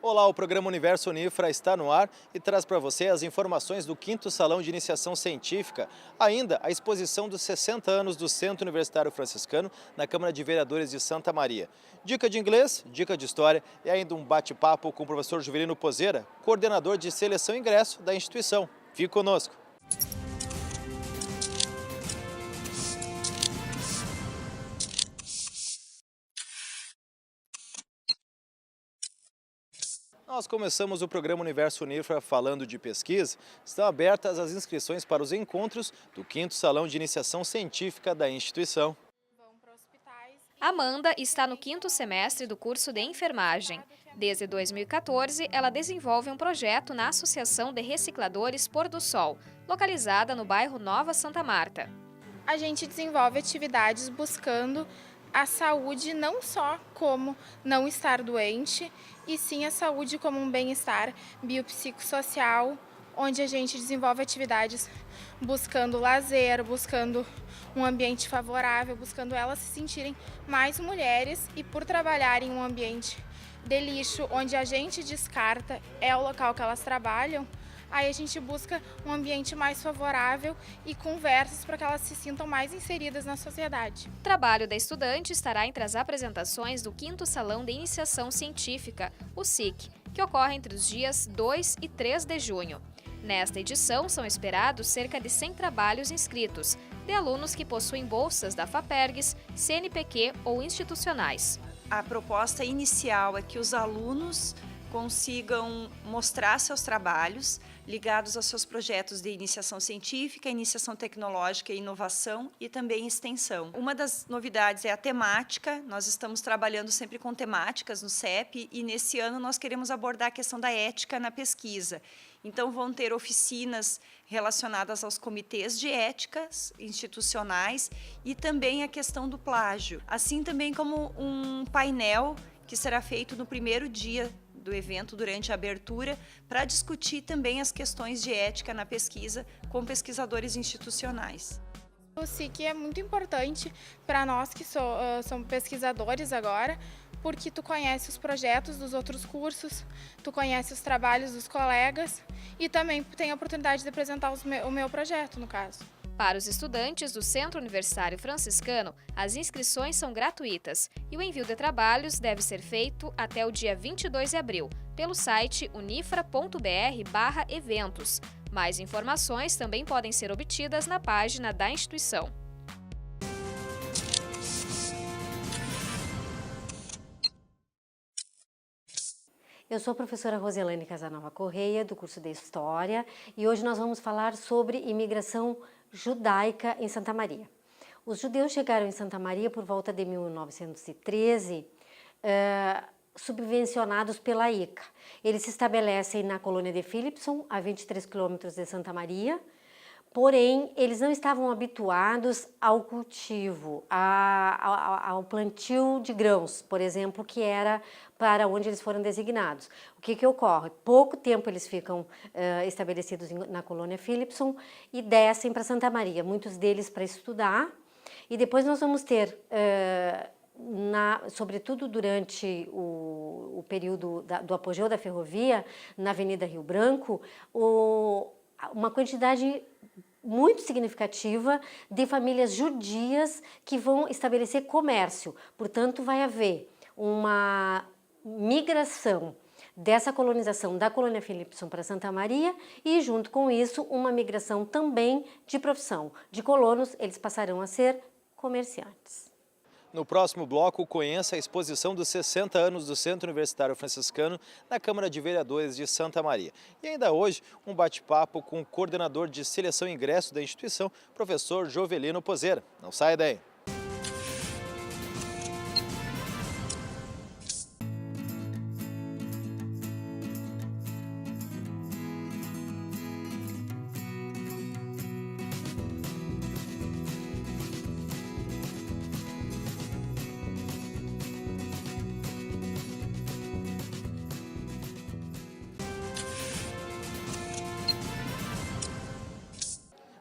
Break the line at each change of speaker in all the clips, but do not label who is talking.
Olá, o programa Universo Unifra está no ar e traz para você as informações do 5º Salão de Iniciação Científica, ainda a exposição dos 60 anos do Centro Universitário Franciscano na Câmara de Vereadores de Santa Maria. Dica de inglês, dica de história e ainda um bate-papo com o professor Jovelino Pozera, coordenador de seleção e ingresso da instituição. Fique conosco! Nós começamos o programa Universo Unifra falando de pesquisa. Estão abertas as inscrições para os encontros do 5º Salão de Iniciação Científica da instituição.
Amanda está no 5º semestre do curso de enfermagem. Desde 2014, ela desenvolve um projeto na Associação de Recicladores Pôr do Sol, localizada no bairro Nova Santa Marta.
A gente desenvolve atividades buscando a saúde não só como não estar doente, e sim a saúde como um bem-estar biopsicossocial, onde a gente desenvolve atividades buscando lazer, buscando um ambiente favorável, buscando elas se sentirem mais mulheres e por trabalhar em um ambiente de lixo, onde a gente descarta, é o local que elas trabalham. Aí a gente busca um ambiente mais favorável e conversas para que elas se sintam mais inseridas na sociedade.
O trabalho da estudante estará entre as apresentações do 5º Salão de Iniciação Científica, o SIC, que ocorre entre os dias 2 e 3 de junho. Nesta edição, são esperados cerca de 100 trabalhos inscritos, de alunos que possuem bolsas da FAPERGS, CNPq ou institucionais.
A proposta inicial é que os alunos consigam mostrar seus trabalhos ligados aos seus projetos de iniciação científica, iniciação tecnológica e inovação e também extensão. Uma das novidades é a temática. Nós estamos trabalhando sempre com temáticas no CEP e nesse ano nós queremos abordar a questão da ética na pesquisa. Então vão ter oficinas relacionadas aos comitês de éticas institucionais e também a questão do plágio. Assim também como um painel que será feito no primeiro dia do evento, durante a abertura, para discutir também as questões de ética na pesquisa com pesquisadores institucionais.
O SIC é muito importante para nós que somos pesquisadores agora, porque tu conhece os projetos dos outros cursos, tu conhece os trabalhos dos colegas e também tem a oportunidade de apresentar o meu projeto, no caso.
Para os estudantes do Centro Universitário Franciscano, as inscrições são gratuitas e o envio de trabalhos deve ser feito até o dia 22 de abril, pelo site unifra.br/eventos. Mais informações também podem ser obtidas na página da instituição.
Eu sou a professora Roselane Casanova Correia, do curso de História, e hoje nós vamos falar sobre imigração judaica em Santa Maria. Os judeus chegaram em Santa Maria por volta de 1913, subvencionados pela ICA. Eles se estabelecem na colônia de Philipson, a 23 quilômetros de Santa Maria, porém, eles não estavam habituados ao cultivo, ao plantio de grãos, por exemplo, que era para onde eles foram designados. O que ocorre? Pouco tempo eles ficam estabelecidos na colônia Philipson e descem para Santa Maria, muitos deles para estudar, e depois nós vamos ter, sobretudo durante o período do apogeu da ferrovia, na Avenida Rio Branco, uma quantidade muito significativa de famílias judias que vão estabelecer comércio. Portanto, vai haver uma migração dessa colonização da colônia Philipson para Santa Maria e, junto com isso, uma migração também de profissão. De colonos, eles passarão a ser comerciantes.
No próximo bloco, conheça a exposição dos 60 anos do Centro Universitário Franciscano na Câmara de Vereadores de Santa Maria. E ainda hoje, um bate-papo com o coordenador de seleção e ingresso da instituição, professor Jovelino Pozera. Não saia daí!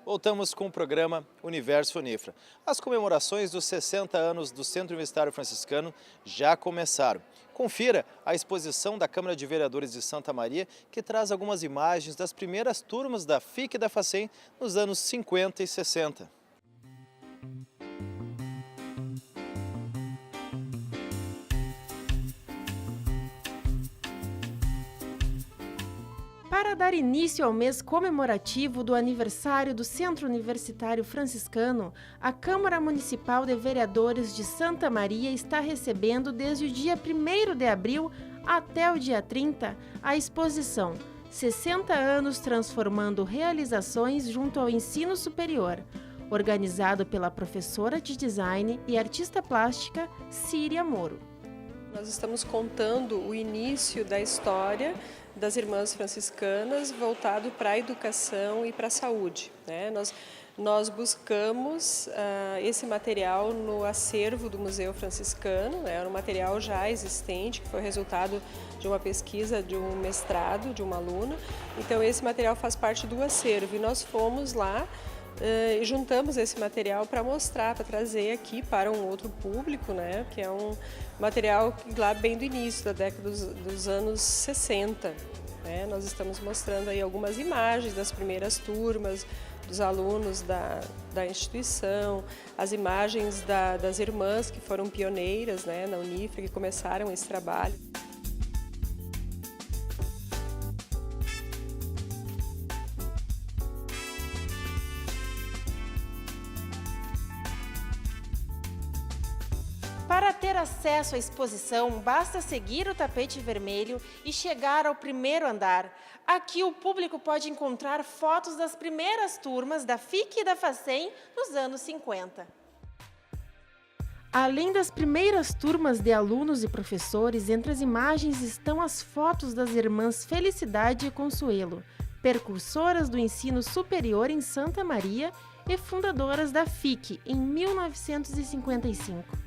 Ou Voltamos com o programa Universo Unifra. As comemorações dos 60 anos do Centro Universitário Franciscano já começaram. Confira a exposição da Câmara de Vereadores de Santa Maria, que traz algumas imagens das primeiras turmas da FIC e da FACEM nos anos 50 e 60.
Para dar início ao mês comemorativo do aniversário do Centro Universitário Franciscano, a Câmara Municipal de Vereadores de Santa Maria está recebendo desde o dia 1º de abril até o dia 30 a exposição 60 anos transformando realizações junto ao ensino superior, organizado pela professora de design e artista plástica Síria Moro.
Nós estamos contando o início da história das Irmãs Franciscanas voltado para a educação e para a saúde, né? Nós buscamos esse material no acervo do Museu Franciscano, né? Era um material já existente, que foi resultado de uma pesquisa, de um mestrado, de uma aluna. Então esse material faz parte do acervo e nós fomos lá e juntamos esse material para mostrar, para trazer aqui para um outro público, né? Que é um material lá bem do início, da década dos anos 60. Né? Nós estamos mostrando aí algumas imagens das primeiras turmas, dos alunos da instituição, as imagens das irmãs que foram pioneiras, né, na Unifra, que começaram esse trabalho.
Para ter acesso à exposição, basta seguir o tapete vermelho e chegar ao primeiro andar. Aqui o público pode encontrar fotos das primeiras turmas da FIC e da FACEM nos anos 50. Além das primeiras turmas de alunos e professores, entre as imagens estão as fotos das irmãs Felicidade e Consuelo, percursoras do ensino superior em Santa Maria e fundadoras da FIC em 1955.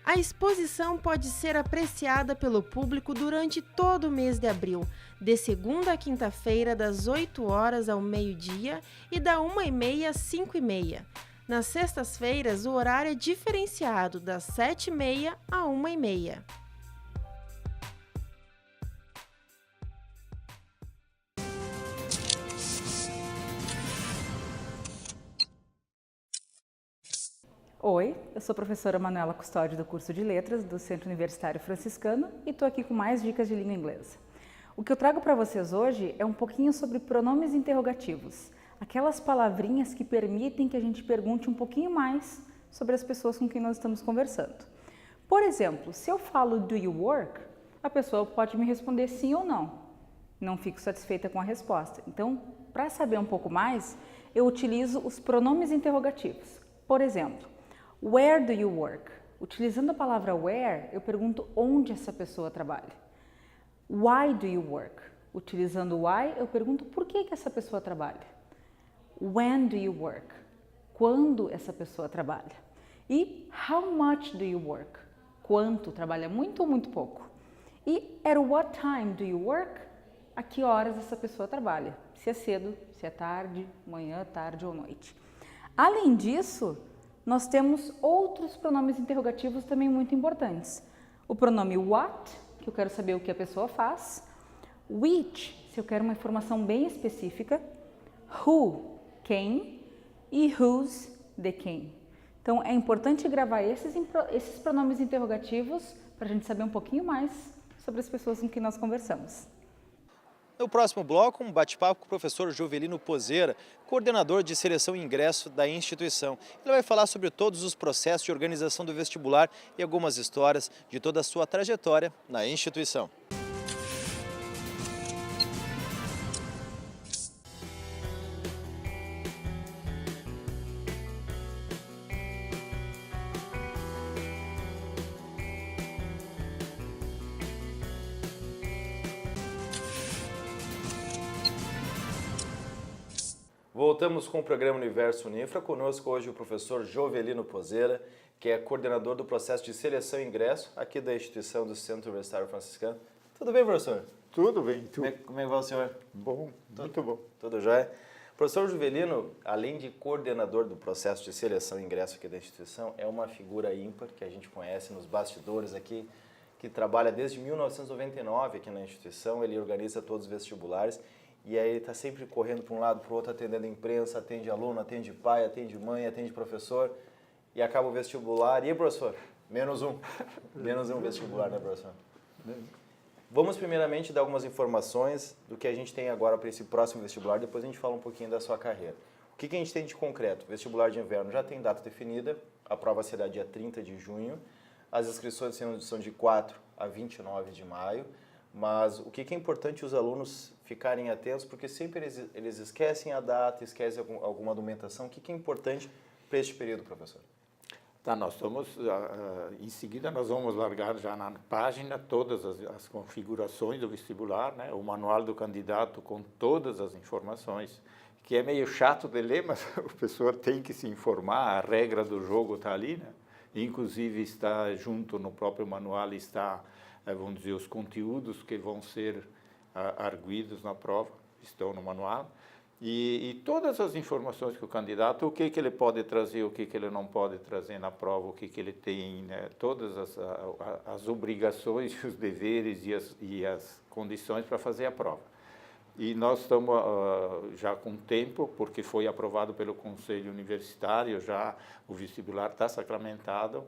A exposição pode ser apreciada pelo público durante todo o mês de abril, de segunda a quinta-feira, das 8 horas ao meio-dia e da 1h30 às 5h30. Nas sextas-feiras, o horário é diferenciado, das 7h30 à 1h30.
Oi, eu sou a professora Manuela Custódio do curso de Letras do Centro Universitário Franciscano e estou aqui com mais dicas de língua inglesa. O que eu trago para vocês hoje é um pouquinho sobre pronomes interrogativos, aquelas palavrinhas que permitem que a gente pergunte um pouquinho mais sobre as pessoas com quem nós estamos conversando. Por exemplo, se eu falo do you work, a pessoa pode me responder sim ou não. Não fico satisfeita com a resposta. Então, para saber um pouco mais, eu utilizo os pronomes interrogativos. Por exemplo, where do you work? Utilizando a palavra where, eu pergunto onde essa pessoa trabalha. Why do you work? Utilizando why, eu pergunto por que essa pessoa trabalha. When do you work? Quando essa pessoa trabalha. E how much do you work? Quanto? Trabalha muito ou muito pouco? E at what time do you work? A que horas essa pessoa trabalha? Se é cedo, se é tarde, manhã, tarde ou noite. Além disso, nós temos outros pronomes interrogativos também muito importantes. O pronome what, que eu quero saber o que a pessoa faz. Which, se eu quero uma informação bem específica. Who, quem. E whose, de quem. Então, é importante gravar esses pronomes interrogativos para a gente saber um pouquinho mais sobre as pessoas com quem nós conversamos.
No próximo bloco, um bate-papo com o professor Jovelino Pozeira, coordenador de seleção e ingresso da instituição. Ele vai falar sobre todos os processos de organização do vestibular e algumas histórias de toda a sua trajetória na instituição. Voltamos com o programa Universo Unifra. Conosco hoje o professor Jovelino Pozeira, que é coordenador do processo de seleção e ingresso aqui da instituição do Centro Universitário Franciscano. Tudo bem, professor?
Tudo bem, tu?
Como é que vai o senhor?
Bom, muito bom.
Tudo jóia? Professor Juvelino, além de coordenador do processo de seleção e ingresso aqui da instituição, é uma figura ímpar que a gente conhece nos bastidores aqui, que trabalha desde 1999 aqui na instituição, ele organiza todos os vestibulares e aí ele está sempre correndo para um lado, para o outro, atendendo a imprensa, atende aluno, atende pai, atende mãe, atende professor e acaba o vestibular. E aí, professor? Menos um vestibular, né, professor? Vamos primeiramente dar algumas informações do que a gente tem agora para esse próximo vestibular, depois a gente fala um pouquinho da sua carreira. O que a gente tem de concreto? O vestibular de inverno já tem data definida, a prova será dia 30 de junho, as inscrições são de 4 a 29 de maio, mas o que é importante os alunos ficarem atentos, porque sempre eles esquecem a data, esquecem alguma documentação. O que é importante para este período, professor?
Tá, nós estamos, em seguida nós vamos largar já na página todas as configurações do vestibular, né? O manual do candidato com todas as informações, que é meio chato de ler, mas a pessoa tem que se informar, a regra do jogo está ali, né? Inclusive está junto no próprio manual, está, vamos dizer, os conteúdos que vão ser arguidos na prova, estão no manual. E todas as informações que o candidato, o que ele pode trazer, o que ele não pode trazer na prova, o que ele tem, né? Todas as obrigações, os deveres e as condições para fazer a prova. E nós estamos já com tempo, porque foi aprovado pelo Conselho Universitário, já o vestibular está sacramentado,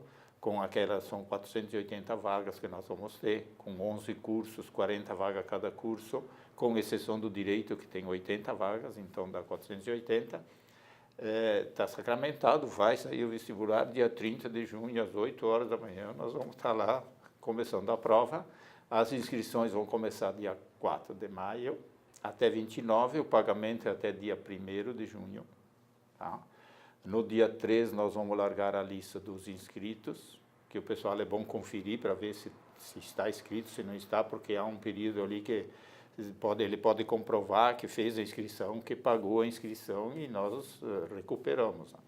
são 480 vagas que nós vamos ter, com 11 cursos, 40 vagas cada curso, com exceção do direito, que tem 80 vagas, então dá 480. Está sacramentado, vai sair o vestibular dia 30 de junho, às 8 horas da manhã, nós vamos estar lá começando a prova. As inscrições vão começar dia 4 de maio, até 29, o pagamento é até dia 1º de junho. Tá? No dia 3, nós vamos largar a lista dos inscritos, que o pessoal é bom conferir para ver se está inscrito, se não está, porque há um período ali que ele pode comprovar que fez a inscrição, que pagou a inscrição e nós recuperamos. Né?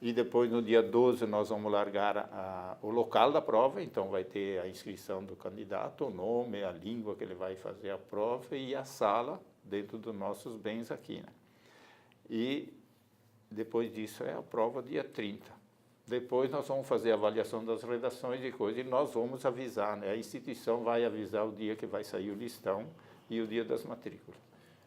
E depois, no dia 12, nós vamos largar o local da prova, então vai ter a inscrição do candidato, o nome, a língua que ele vai fazer a prova e a sala dentro dos nossos bens aqui. Né? E depois disso é a prova dia 30. Depois nós vamos fazer a avaliação das redações e coisas e nós vamos avisar, né? A instituição vai avisar o dia que vai sair o listão e o dia das matrículas.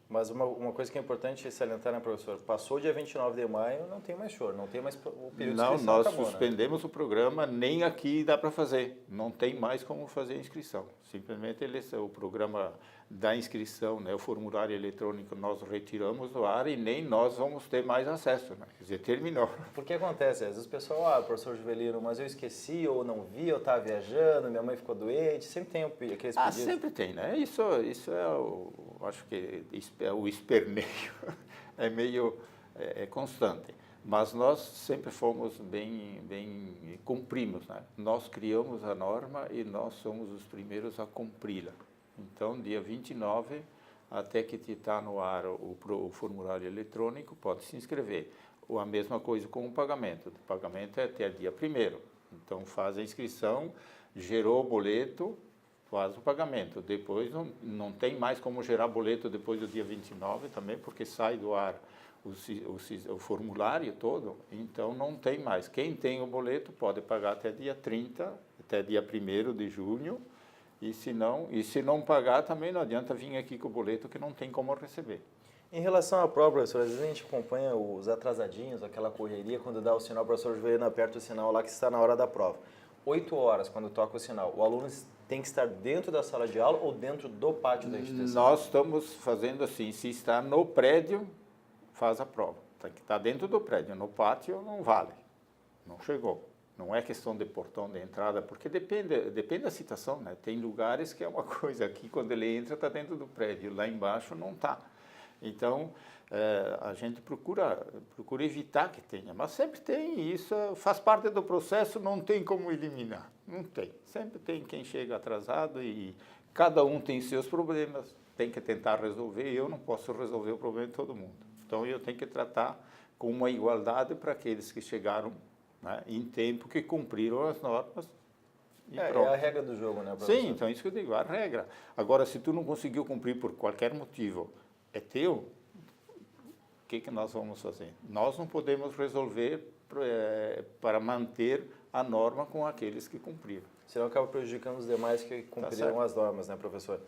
Mas uma coisa que é importante salientar, né, professor? Passou o dia 29 de maio, não tem mais choro, não tem mais o período de inscrição.
Não, nós
acabou,
suspendemos, né? O programa, nem aqui dá para fazer. Não tem mais como fazer a inscrição. Simplesmente o programa da inscrição, né, o formulário eletrônico, nós retiramos do ar e nem nós vamos ter mais acesso. Né? Quer dizer, terminou.
Porque acontece, às vezes o pessoal, professor Juvelino, mas eu esqueci, ou não vi, eu estava viajando, minha mãe ficou doente, sempre tem aqueles pedidos.
Sempre tem, né? Isso é acho que o esperneio é meio constante. Mas nós sempre fomos bem cumprimos, né? Nós criamos a norma e nós somos os primeiros a cumpri-la. Então, dia 29, até que está no ar o formulário eletrônico, pode se inscrever. Ou a mesma coisa com o pagamento. O pagamento é até dia 1º. Então, faz a inscrição, gerou o boleto, faz o pagamento. Depois, não tem mais como gerar boleto depois do dia 29 também, porque sai do ar o formulário todo, então não tem mais. Quem tem o boleto pode pagar até dia 30, até dia 1º de junho, e se não pagar também não adianta vir aqui com o boleto que não tem como receber.
Em relação à prova, professor, às vezes a gente acompanha os atrasadinhos, aquela correria, quando dá o sinal, o professor Juvelino aperta o sinal lá que está na hora da prova. 8 horas, quando toca o sinal, o aluno tem que estar dentro da sala de aula ou dentro do pátio da instituição?
Nós estamos fazendo assim, se está no prédio, faz a prova. Tem que estar dentro do prédio, no pátio não vale, não chegou. Não é questão de portão de entrada, porque depende da situação, né? Tem lugares que é uma coisa, aqui quando ele entra está dentro do prédio, lá embaixo não está. Então, a gente procura evitar que tenha, mas sempre tem, isso faz parte do processo, não tem como eliminar, não tem. Sempre tem quem chega atrasado e cada um tem seus problemas, tem que tentar resolver, eu não posso resolver o problema de todo mundo. Então, eu tenho que tratar com uma igualdade para aqueles que chegaram, né, em tempo, que cumpriram as normas, e
É
pronto.
a regra do jogo, né, professor?
Sim, então isso que eu digo, a regra. Agora, se tu não conseguiu cumprir por qualquer motivo, é teu, o que nós vamos fazer? Nós não podemos resolver para manter a norma com aqueles que cumpriram.
Senão acaba prejudicando os demais que cumpriram
certo.
as normas, né, professor?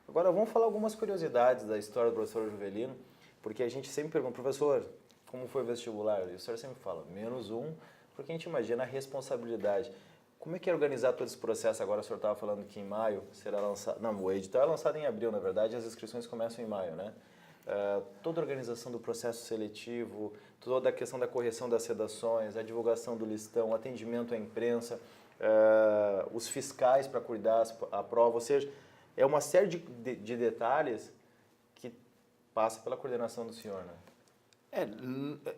Agora, vamos falar algumas curiosidades da história do professor Juvelino, porque a gente sempre pergunta, professor, como foi o vestibular? E o senhor sempre fala, -1, porque a gente imagina a responsabilidade. Como é que é organizar todo esse processo? Agora o senhor estava falando que em maio será lançado... Não, o edital é lançado em abril, na verdade, e as inscrições começam em maio, né? Toda a organização do processo seletivo, toda a questão da correção das redações, a divulgação do listão, o atendimento à imprensa, os fiscais para cuidar a prova, ou seja, é uma série de detalhes que passa pela coordenação do senhor, né?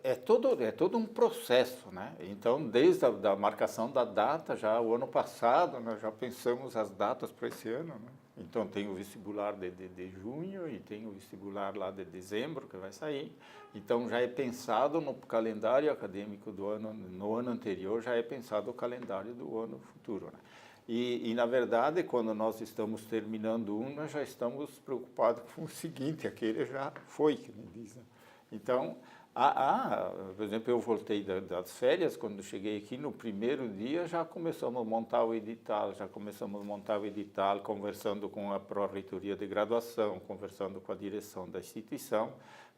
É todo um processo, né? Então, desde a marcação da data, já o ano passado, nós já pensamos as datas para esse ano, né? Então, tem o vestibular de junho e tem o vestibular lá de dezembro, que vai sair. Então, já é pensado no calendário acadêmico do ano, no ano anterior, já é pensado o calendário do ano futuro, né? E, na verdade, quando nós estamos terminando nós já estamos preocupados com o seguinte, aquele já foi, que me diz, né? Então, por exemplo, eu voltei das férias, quando cheguei aqui, no primeiro dia já começamos a montar o edital, conversando com a pró-reitoria de graduação, conversando com a direção da instituição,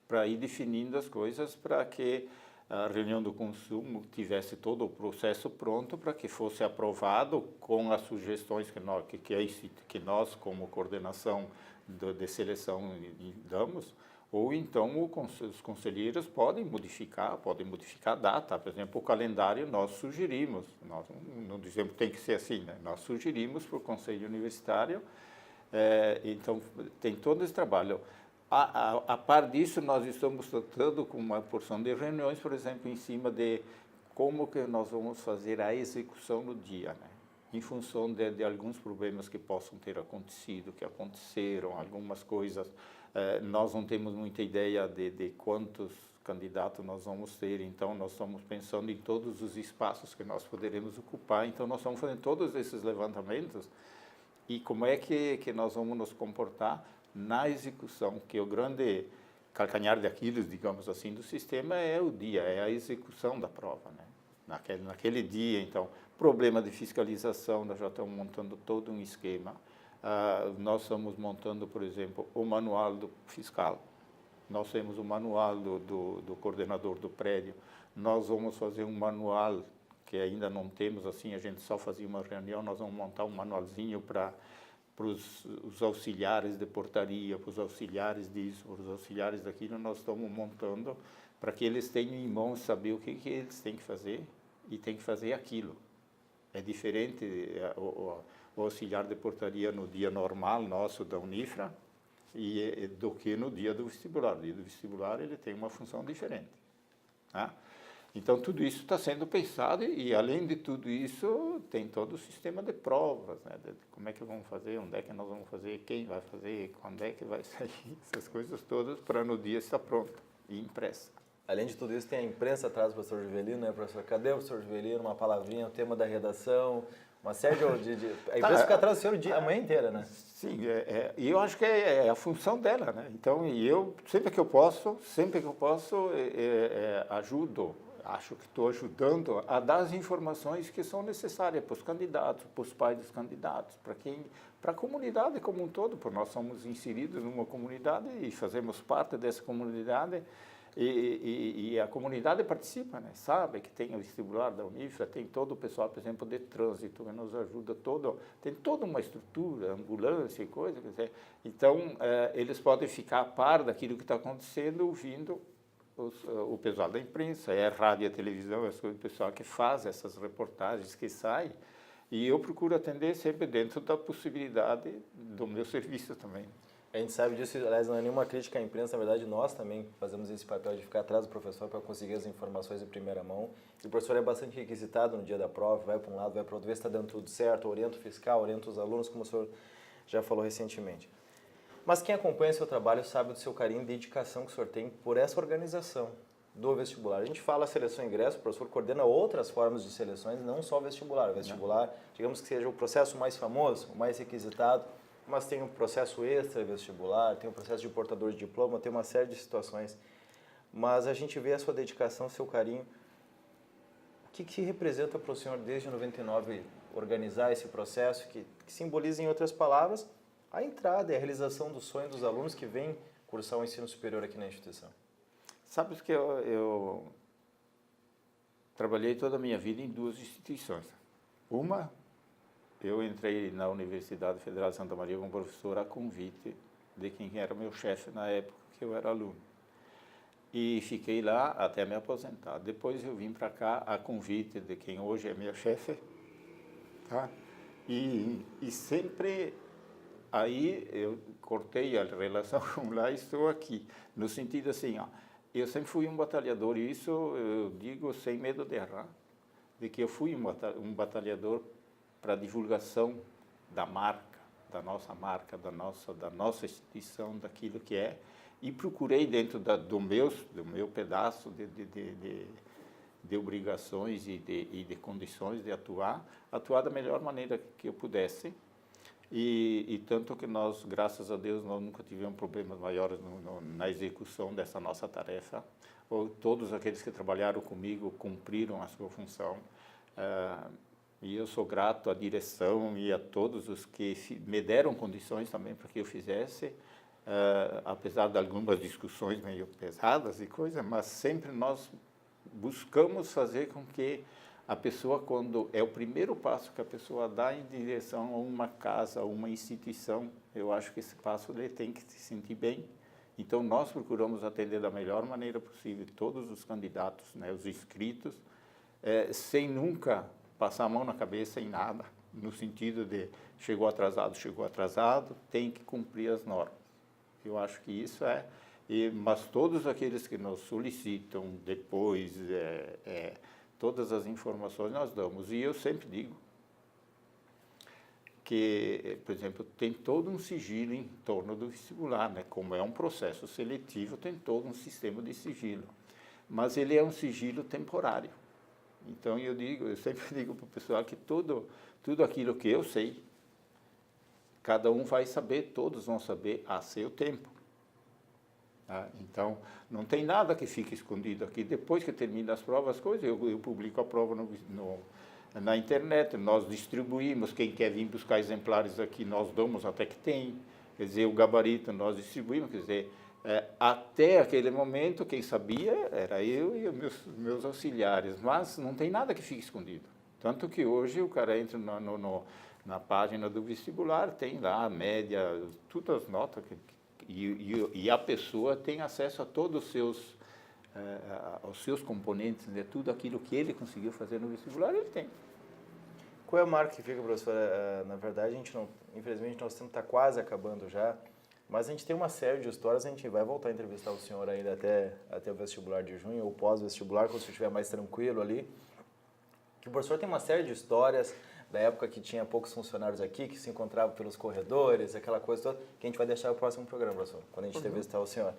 para ir definindo as coisas para que a reunião do consumo tivesse todo o processo pronto para que fosse aprovado com as sugestões que nós como coordenação de seleção, damos. Ou então os conselheiros podem modificar a data. Por exemplo, o calendário nós sugerimos, nós não dizemos que tem que ser assim, né? Nós sugerimos para o Conselho Universitário, então tem todo esse trabalho. A par disso, nós estamos tratando com uma porção de reuniões, por exemplo, em cima de como que nós vamos fazer a execução no dia, né? Em função de alguns problemas que possam ter acontecido, que aconteceram, algumas coisas. Nós não temos muita ideia de quantos candidatos nós vamos ter, então nós estamos pensando em todos os espaços que nós poderemos ocupar, então nós estamos fazendo todos esses levantamentos e como é que nós vamos nos comportar na execução, que o grande calcanhar de Aquiles, digamos assim, do sistema é o dia, é a execução da prova, né? Naquele dia, então, problema de fiscalização, nós já estamos montando todo um esquema. Nós estamos montando, por exemplo, o manual do fiscal. Nós temos o manual do coordenador do prédio. Nós vamos fazer um manual que ainda não temos, assim, a gente só fazia uma reunião, nós vamos montar um manualzinho para os auxiliares de portaria, para os auxiliares disso, para os auxiliares daquilo, nós estamos montando para que eles tenham em mãos saber o que eles têm que fazer e têm que fazer aquilo. É diferente o auxiliar de portaria no dia normal nosso da Unifra do que no dia do vestibular. No dia do vestibular ele tem uma função diferente, tá? Então tudo isso está sendo pensado e além de tudo isso tem todo o sistema de provas, né? Como é que vamos fazer, onde é que nós vamos fazer, quem vai fazer, quando é que vai sair, essas coisas todas para no dia estar pronto e impressa.
Além de tudo isso, tem a imprensa atrás do professor Juvelino, né, professor? Cadê o professor Juvelino? Uma palavrinha, o tema da redação, uma série de... A imprensa fica atrás do senhor a manhã inteira, né?
Sim, e eu acho que é a função dela, né? Então, eu, sempre que eu posso, ajudo, acho que estou ajudando a dar as informações que são necessárias para os candidatos, para os pais dos candidatos, para a comunidade como um todo, porque nós somos inseridos numa comunidade e fazemos parte dessa comunidade. E a comunidade participa, né? Sabe que tem o vestibular da Unifra, tem todo o pessoal, por exemplo, de trânsito, que nos ajuda tem toda uma estrutura, ambulância e coisa, quer dizer, então eles podem ficar a par daquilo que está acontecendo, ouvindo o pessoal da imprensa, a rádio e a televisão, o pessoal que faz essas reportagens que saem, e eu procuro atender sempre dentro da possibilidade do meu serviço também.
A gente sabe disso, aliás, não é nenhuma crítica à imprensa, na verdade nós também fazemos esse papel de ficar atrás do professor para conseguir as informações em primeira mão. E o professor é bastante requisitado no dia da prova, vai para um lado, vai para o outro, vê se está dando tudo certo, orienta o fiscal, orienta os alunos, como o senhor já falou recentemente. Mas quem acompanha o seu trabalho sabe do seu carinho e dedicação que o senhor tem por essa organização. do vestibular. A gente fala seleção e ingresso, o professor coordena outras formas de seleções, não só o vestibular. O vestibular, digamos que seja o processo mais famoso, o mais requisitado, mas tem um processo extra-vestibular, tem um processo de portador de diploma, tem uma série de situações. Mas a gente vê a sua dedicação, seu carinho. O que representa para o senhor desde 99 organizar esse processo que simboliza, em outras palavras, a entrada e a realização do sonho dos alunos que vêm cursar o ensino superior aqui na instituição?
Sabes que eu trabalhei toda a minha vida em duas instituições. Uma, eu entrei na Universidade Federal de Santa Maria como professor a convite de quem era meu chefe na época que eu era aluno. E fiquei lá até me aposentar. Depois eu vim para cá a convite de quem hoje é meu chefe, tá? E sempre aí eu cortei a relação com lá e estou aqui, no sentido assim, ó, eu sempre fui um batalhador, e isso eu digo sem medo de errar, de que eu fui um batalhador para a divulgação da marca, da nossa instituição, daquilo que é, e procurei dentro do meu pedaço de obrigações e de condições de atuar da melhor maneira que eu pudesse. E tanto que nós, graças a Deus, nós nunca tivemos problemas maiores na execução dessa nossa tarefa. Todos aqueles que trabalharam comigo cumpriram a sua função. E eu sou grato à direção e a todos os que me deram condições também para que eu fizesse. Apesar de algumas discussões meio pesadas e coisas, mas sempre nós buscamos fazer com que a pessoa, quando é o primeiro passo que a pessoa dá em direção a uma casa, a uma instituição, eu acho que esse passo ele tem que se sentir bem. Então, nós procuramos atender da melhor maneira possível todos os candidatos, né, os inscritos, sem nunca passar a mão na cabeça em nada, no sentido de chegou atrasado, tem que cumprir as normas. Eu acho que isso mas todos aqueles que nos solicitam depois, todas as informações nós damos. E eu sempre digo que, por exemplo, tem todo um sigilo em torno do vestibular, né? Como é um processo seletivo, tem todo um sistema de sigilo. Mas ele é um sigilo temporário. Então, eu sempre digo para o pessoal que tudo aquilo que eu sei, cada um vai saber, todos vão saber a seu tempo. Tá? Então, não tem nada que fique escondido aqui. Depois que termina as provas, eu publico a prova na internet, nós distribuímos. Quem quer vir buscar exemplares aqui, nós damos até que tem. Quer dizer, o gabarito nós distribuímos. Quer dizer, até aquele momento, quem sabia era eu e os meus auxiliares. Mas não tem nada que fique escondido. Tanto que hoje o cara entra na página do vestibular, tem lá a média, todas as notas, e a pessoa tem acesso a todos os seus componentes, né? Tudo aquilo que ele conseguiu fazer no vestibular, ele tem.
Qual é a marca que fica, professora? Na verdade, infelizmente, nosso tempo está quase acabando já, mas a gente tem uma série de histórias, a gente vai voltar a entrevistar o senhor ainda até o vestibular de junho, ou pós-vestibular, quando você estiver mais tranquilo ali. Que o professor tem uma série de histórias da época que tinha poucos funcionários aqui, que se encontravam pelos corredores, aquela coisa toda, que a gente vai deixar no próximo programa, professor, quando a gente entrevistar o senhor.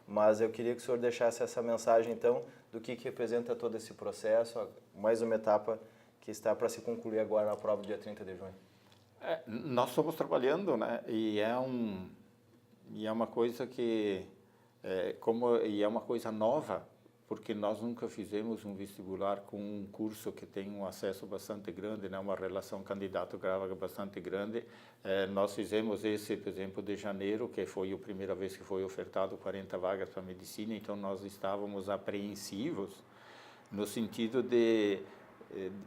Mas eu queria que o senhor deixasse essa mensagem, então, do que representa todo esse processo, mais uma etapa que está para se concluir agora na prova do dia 30 de junho.
Nós estamos trabalhando, né? E é uma coisa que, é uma coisa nova, porque nós nunca fizemos um vestibular com um curso que tem um acesso bastante grande, né, uma relação candidato-vaga bastante grande. Nós fizemos esse, por exemplo, de janeiro, que foi a primeira vez que foi ofertado 40 vagas para medicina, então nós estávamos apreensivos no sentido de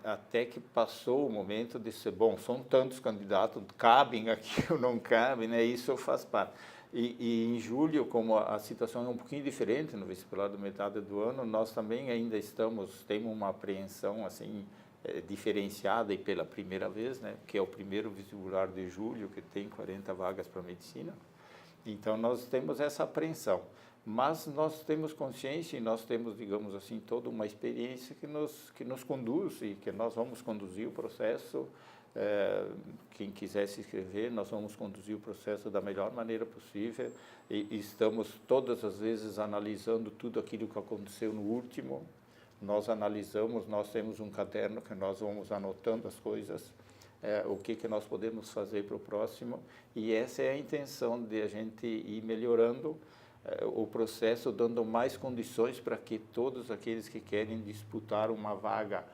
até que passou o momento de ser, bom, são tantos candidatos, cabem aqui ou não cabem, né, isso faz parte. E em julho, como a situação é um pouquinho diferente no vestibular da metade do ano, nós também ainda temos uma apreensão assim, diferenciada e pela primeira vez, né, que é o primeiro vestibular de julho que tem 40 vagas para medicina. Então, nós temos essa apreensão. Mas nós temos consciência e nós temos, digamos assim, toda uma experiência que nos conduz e que nós vamos conduzir o processo Quem quiser se inscrever, nós vamos conduzir o processo da melhor maneira possível e estamos todas as vezes analisando tudo aquilo que aconteceu no último. Nós analisamos, nós temos um caderno que nós vamos anotando as coisas, o que nós podemos fazer para o próximo, e essa é a intenção de a gente ir melhorando o processo, dando mais condições para que todos aqueles que querem disputar uma vaga,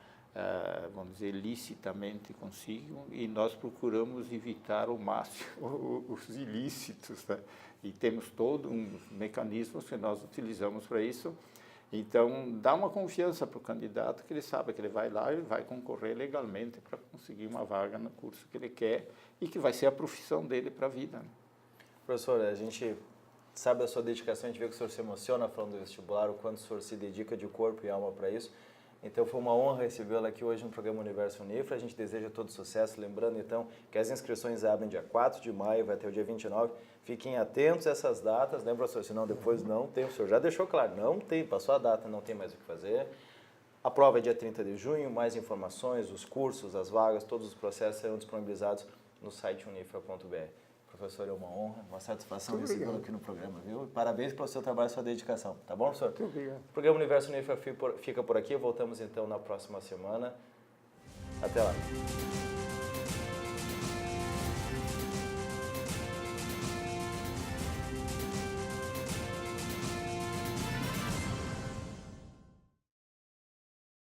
vamos dizer, licitamente consigam, e nós procuramos evitar ao máximo os ilícitos, né? E temos todos uns mecanismos que nós utilizamos para isso. Então, dá uma confiança para o candidato, que ele sabe que ele vai lá e vai concorrer legalmente para conseguir uma vaga no curso que ele quer e que vai ser a profissão dele para a vida, né?
Professor, a gente sabe da sua dedicação, a gente vê que o senhor se emociona falando do vestibular, o quanto o senhor se dedica de corpo e alma para isso. Então, foi uma honra recebê-la aqui hoje no programa Universo Unifra. A gente deseja todo sucesso. Lembrando, então, que as inscrições abrem dia 4 de maio, vai até o dia 29. Fiquem atentos a essas datas, né, professor? Senão depois não tem. O senhor já deixou claro, não tem, passou a data, não tem mais o que fazer. A prova é dia 30 de junho. Mais informações, os cursos, as vagas, todos os processos serão disponibilizados no site unifra.br. Professor, é uma honra, uma satisfação recebê-lo aqui no programa, viu? Parabéns pelo seu trabalho e sua dedicação, tá bom, professor?
Muito obrigado.
O programa Universo Unifra fica por aqui, voltamos então na próxima semana. Até lá.